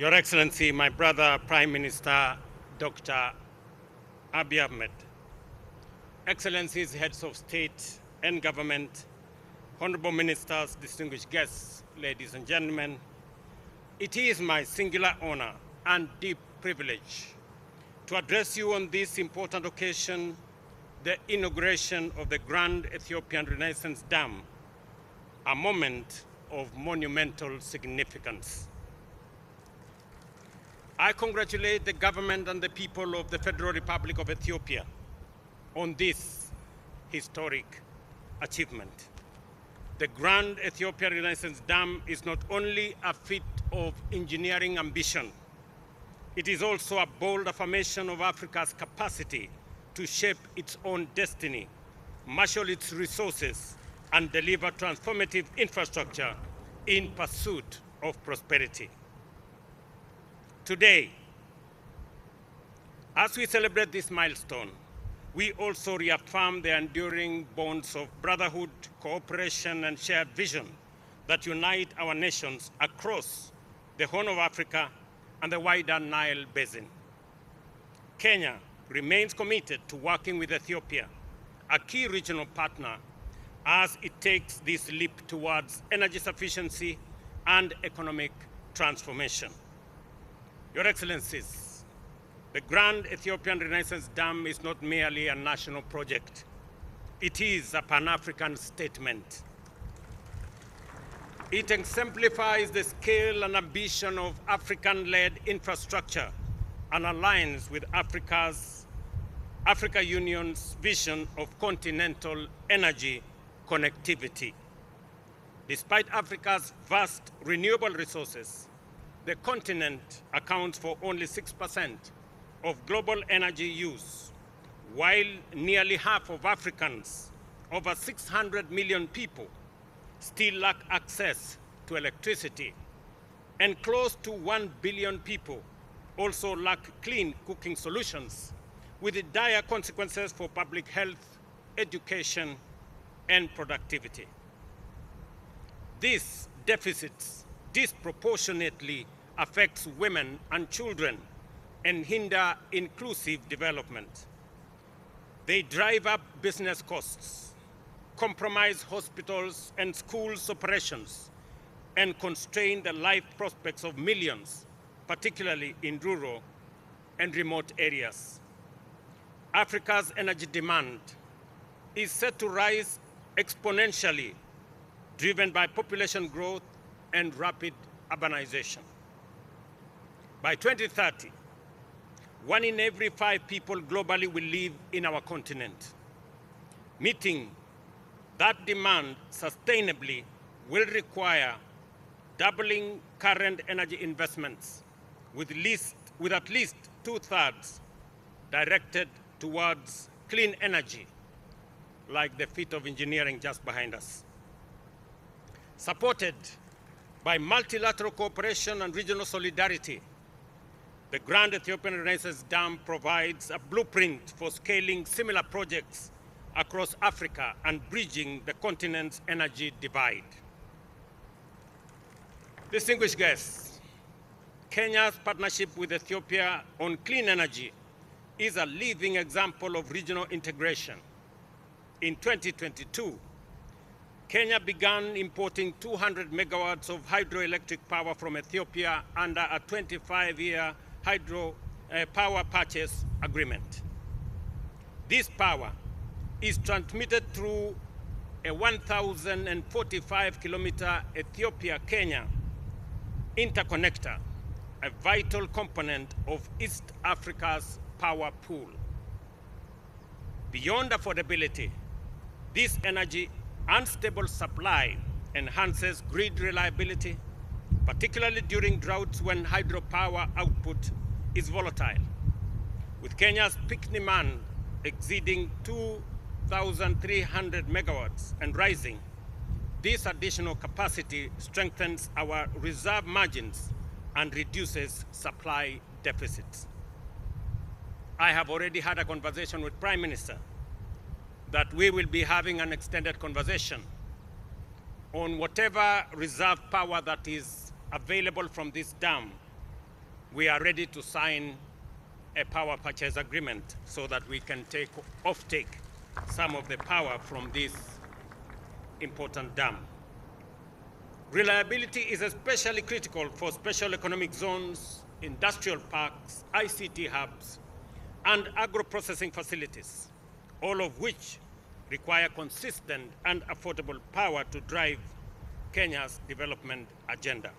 Your Excellency, my brother, Prime Minister Dr. Abiy Ahmed, Excellencies, heads of state and government, honorable ministers, distinguished guests, ladies and gentlemen, it is my singular honor and deep privilege to address you on this important occasion, the inauguration of the Grand Ethiopian Renaissance Dam, a moment of monumental significance. I congratulate the government and the people of the Federal Republic of Ethiopia on this historic achievement. The Grand Ethiopian Renaissance Dam is not only a feat of engineering ambition, it is also a bold affirmation of Africa's capacity to shape its own destiny, marshal its resources, and deliver transformative infrastructure in pursuit of prosperity. Today, as we celebrate this milestone, we also reaffirm the enduring bonds of brotherhood, cooperation, and shared vision that unite our nations across the Horn of Africa and the wider Nile Basin. Kenya remains committed to working with Ethiopia, a key regional partner, as it takes this leap towards energy sufficiency and economic transformation. Your Excellencies, the Grand Ethiopian Renaissance Dam is not merely a national project. It is a Pan-African statement. It exemplifies the scale and ambition of African-led infrastructure and aligns with Africa Union's vision of continental energy connectivity. Despite Africa's vast renewable resources, the continent accounts for only 6% of global energy use, while nearly half of Africans, over 600 million people, still lack access to electricity, and close to 1 billion people also lack clean cooking solutions, with dire consequences for public health, education, and productivity. These deficits disproportionately affects women and children and hinder inclusive development. They drive up business costs, compromise hospitals and schools' operations, and constrain the life prospects of millions, particularly in rural and remote areas. Africa's energy demand is set to rise exponentially, driven by population growth and rapid urbanization. By 2030, 1 in every 5 people globally will live in our continent. Meeting that demand sustainably will require doubling current energy investments, with at least 2/3 directed towards clean energy, like the feat of engineering just behind us. Supported by multilateral cooperation and regional solidarity, the Grand Ethiopian Renaissance Dam provides a blueprint for scaling similar projects across Africa and bridging the continent's energy divide. Distinguished guests, Kenya's partnership with Ethiopia on clean energy is a living example of regional integration. In 2022, Kenya began importing 200 megawatts of hydroelectric power from Ethiopia under a 25-year hydro power purchase agreement. This power is transmitted through a 1,045-kilometer Ethiopia-Kenya interconnector, a vital component of East Africa's power pool. Beyond affordability, this energy unstable supply enhances grid reliability, particularly during droughts when hydropower output is volatile. With Kenya's peak demand exceeding 2,300 megawatts and rising, this additional capacity strengthens our reserve margins and reduces supply deficits. I have already had a conversation with Prime Minister that we will be having an extended conversation on whatever reserve power that is available from this dam we are ready to sign a power purchase agreement so that we can take some of the power from this important dam. Reliability is especially critical for special economic zones, industrial parks, ICT hubs, and agro-processing facilities, all of which require consistent and affordable power to drive Kenya's development agenda.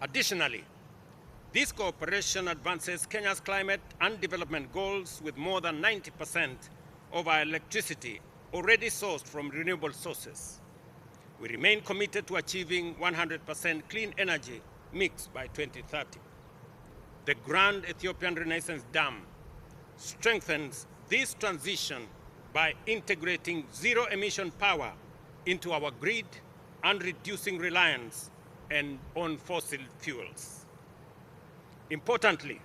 Additionally, this cooperation advances Kenya's climate and development goals with more than 90% of our electricity already sourced from renewable sources. We remain committed to achieving 100% clean energy mix by 2030. The Grand Ethiopian Renaissance Dam strengthens this transition by integrating zero-emission power into our grid and reducing reliance on fossil fuels. Importantly,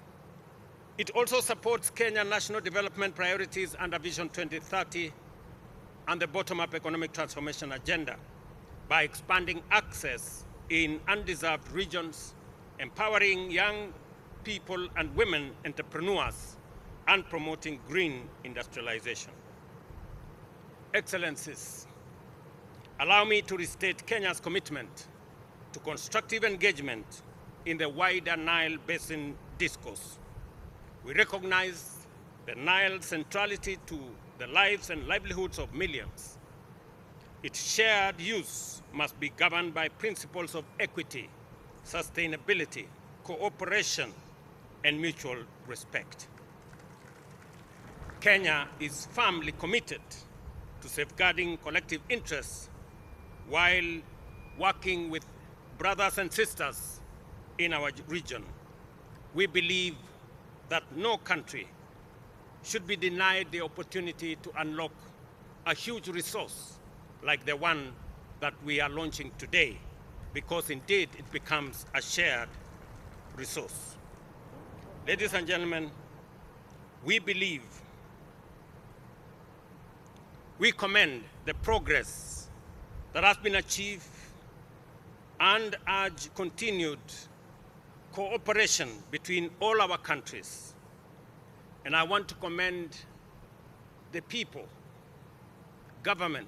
it also supports Kenya's national development priorities under Vision 2030 and the bottom-up economic transformation agenda by expanding access in undeserved regions, empowering young people and women entrepreneurs, and promoting green industrialization. Excellencies, allow me to restate Kenya's commitment to constructive engagement in the wider Nile Basin discourse. We recognize the Nile's centrality to the lives and livelihoods of millions. Its shared use must be governed by principles of equity, sustainability, cooperation, and mutual respect. Kenya is firmly committed to safeguarding collective interests while working with brothers and sisters in our region. We believe that no country should be denied the opportunity to unlock a huge resource like the one that we are launching today, because indeed it becomes a shared resource. Ladies and gentlemen, we commend the progress that has been achieved and urge continued cooperation between all our countries. And I want to commend the people, government,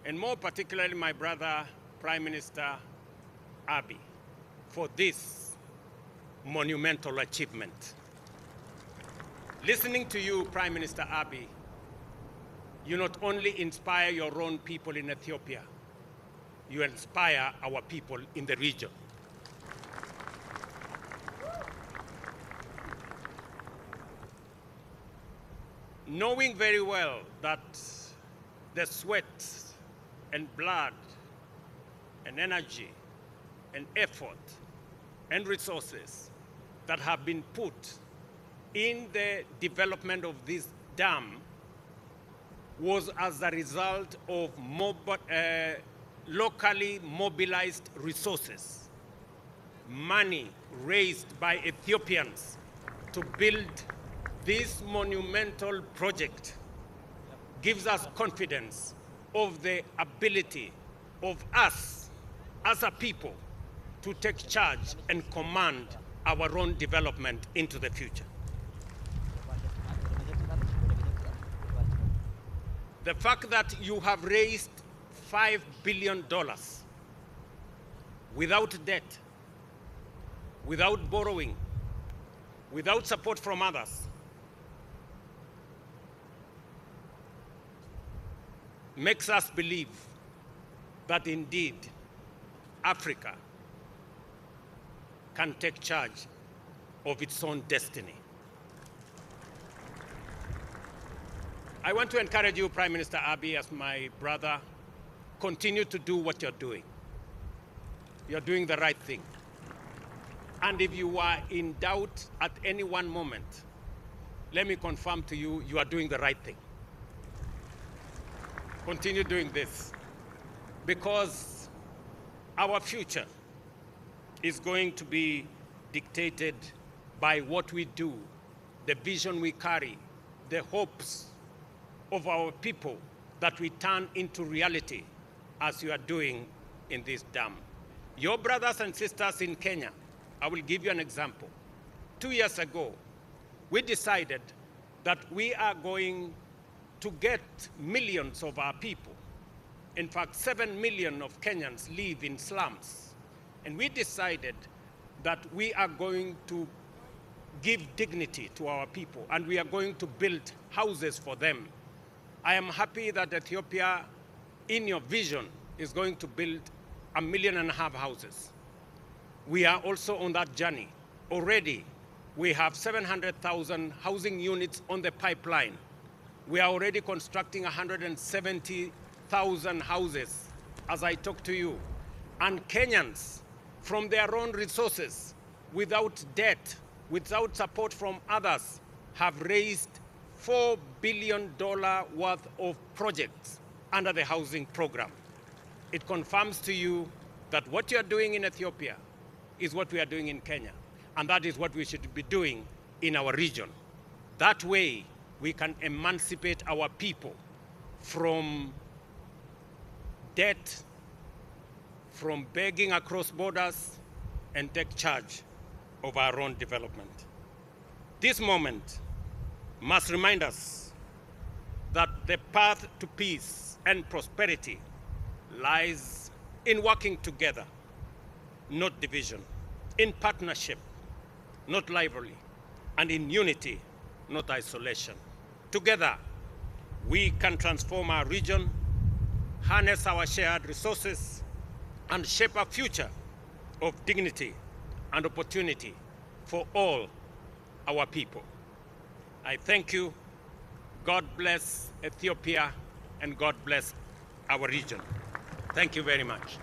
and more particularly my brother, Prime Minister Abiy, for this monumental achievement. Listening to you, Prime Minister Abiy, you not only inspire your own people in Ethiopia, you inspire our people in the region. Knowing very well that the sweat and blood and energy and effort and resources that have been put in the development of this dam was as a result of locally mobilized resources, money raised by Ethiopians to build this monumental project, gives us confidence of the ability of us as a people to take charge and command our own development into the future. The fact that you have raised $5 billion without debt, without borrowing, without support from others, makes us believe that indeed Africa can take charge of its own destiny. I want to encourage you, Prime Minister Abiy, as my brother, continue to do what you're doing. You're doing the right thing. And if you are in doubt at any one moment, let me confirm to you, you are doing the right thing. Continue doing this, because our future is going to be dictated by what we do, the vision we carry, the hopes of our people that we turn into reality, as you are doing in this dam. Your brothers and sisters in Kenya I will give you an example. 2 years ago, we decided that we are going to get millions of our people. In fact, 7 million of Kenyans live in slums. And we decided that we are going to give dignity to our people and we are going to build houses for them. I am happy that Ethiopia, in your vision, is going to build 1.5 million houses. We are also on that journey. Already, we have 700,000 housing units on the pipeline. We are already constructing 170,000 houses as I talk to you. And Kenyans, from their own resources, without debt, without support from others, have raised $4 billion worth of projects under the housing program. It confirms to you that what you are doing in Ethiopia is what we are doing in Kenya. And that is what we should be doing in our region. That way, we can emancipate our people from debt, from begging across borders, and take charge of our own development. This moment must remind us that the path to peace and prosperity lies in working together, not division, in partnership, not rivalry, and in unity, not isolation. Together, we can transform our region, harness our shared resources, and shape a future of dignity and opportunity for all our people. I thank you. God bless Ethiopia, and God bless our region. Thank you very much.